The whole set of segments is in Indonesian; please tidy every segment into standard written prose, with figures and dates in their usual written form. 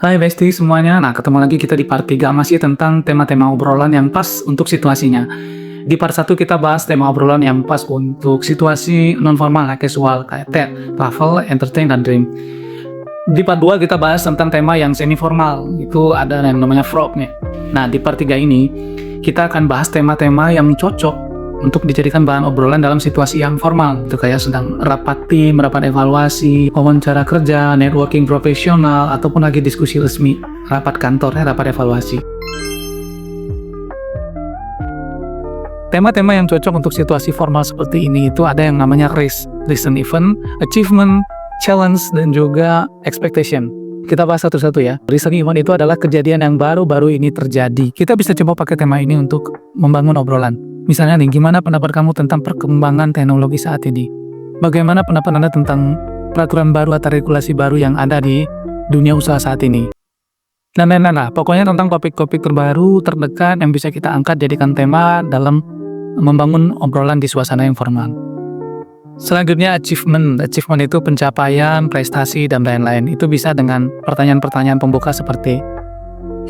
Hai Besti semuanya, nah ketemu lagi kita di part 3 masih tentang tema-tema obrolan yang pas untuk situasinya. Di part 1 kita bahas tema obrolan yang pas untuk situasi non-formal, casual, kayak travel, entertain, dan dream. Di part 2 kita bahas tentang tema yang semi-formal, itu ada yang namanya frog nih. Nah di part 3 ini, kita akan bahas tema-tema yang cocok untuk dijadikan bahan obrolan dalam situasi yang formal. Itu kayak sedang rapat tim, rapat evaluasi, wawancara kerja, networking profesional, ataupun lagi diskusi resmi, rapat kantor, rapat evaluasi. Tema-tema yang cocok untuk situasi formal seperti ini itu ada yang namanya race, recent event, achievement, challenge, dan juga expectation. Kita bahas satu-satu ya. Recent event itu adalah kejadian yang baru-baru ini terjadi. Kita bisa coba pakai tema ini untuk membangun obrolan. Misalnya nih, gimana pendapat kamu tentang perkembangan teknologi saat ini? Bagaimana pendapat Anda tentang peraturan baru atau regulasi baru yang ada di dunia usaha saat ini? Nah, pokoknya tentang topik-topik terbaru, terdekat yang bisa kita angkat jadikan tema dalam membangun obrolan di suasana yang formal. Selanjutnya achievement. Achievement itu pencapaian, prestasi, dan lain-lain. Itu bisa dengan pertanyaan-pertanyaan pembuka seperti,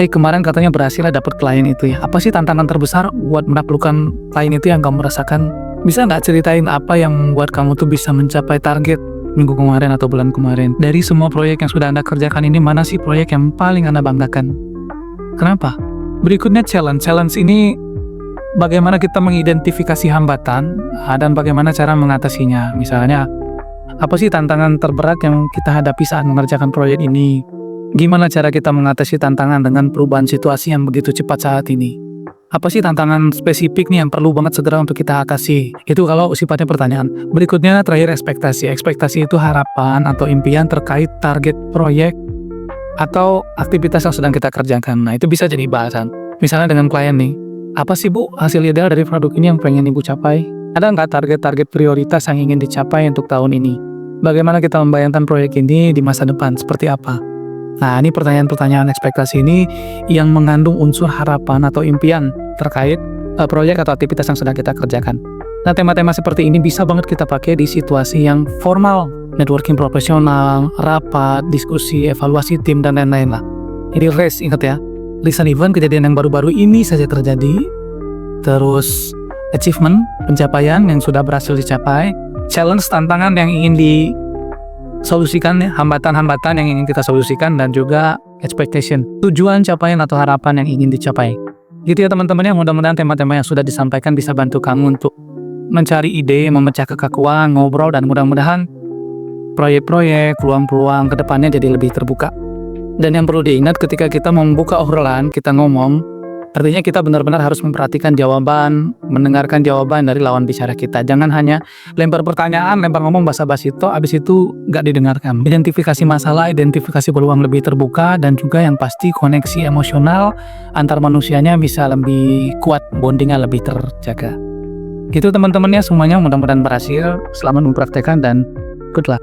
kemarin katanya berhasil dapat klien itu ya. Apa sih tantangan terbesar buat menaklukkan klien itu yang kamu rasakan? Bisa nggak ceritain apa yang membuat kamu tuh bisa mencapai target minggu kemarin atau bulan kemarin? Dari semua proyek yang sudah Anda kerjakan ini, mana sih proyek yang paling Anda banggakan? Kenapa? Berikutnya challenge. Challenge ini bagaimana kita mengidentifikasi hambatan dan bagaimana cara mengatasinya. Misalnya, apa sih tantangan terberat yang kita hadapi saat mengerjakan proyek ini? Gimana cara kita mengatasi tantangan dengan perubahan situasi yang begitu cepat saat ini? Apa sih tantangan spesifik nih yang perlu banget segera untuk kita atasi? Itu kalau sifatnya pertanyaan. Berikutnya terakhir ekspektasi. Ekspektasi itu harapan atau impian terkait target proyek atau aktivitas yang sedang kita kerjakan. Nah itu bisa jadi bahasan. Misalnya dengan klien nih, apa sih Bu hasil ideal dari produk ini yang pengen Ibu capai? Ada nggak target-target prioritas yang ingin dicapai untuk tahun ini? Bagaimana kita membayangkan proyek ini di masa depan? Seperti apa? Nah, ini pertanyaan-pertanyaan ekspektasi ini yang mengandung unsur harapan atau impian terkait proyek atau aktivitas yang sedang kita kerjakan. Nah, tema-tema seperti ini bisa banget kita pakai di situasi yang formal, networking profesional, rapat, diskusi, evaluasi tim, dan lain-lain lah. Jadi race, ingat ya, recent event, kejadian yang baru-baru ini saja terjadi. Terus achievement, pencapaian yang sudah berhasil dicapai. Challenge, tantangan yang ingin solusikan ya, hambatan-hambatan yang ingin kita solusikan, dan juga expectation, tujuan, capaian atau harapan yang ingin dicapai. Gitu ya teman-teman ya, mudah-mudahan tema-tema yang sudah disampaikan bisa bantu kamu untuk mencari ide, memecah kekakuan, ngobrol, dan mudah-mudahan proyek-proyek, peluang-peluang ke depannya jadi lebih terbuka. Dan yang perlu diingat ketika kita membuka obrolan, kita ngomong, artinya kita benar-benar harus memperhatikan jawaban, mendengarkan jawaban dari lawan bicara kita. Jangan hanya lempar pertanyaan, lempar ngomong basa-basi itu, abis itu nggak didengarkan. Identifikasi masalah, identifikasi peluang lebih terbuka, dan juga yang pasti koneksi emosional antar manusianya bisa lebih kuat, bondingnya lebih terjaga. Gitu teman-teman ya, semuanya mudah-mudahan berhasil. Selamat mempraktekkan dan good luck.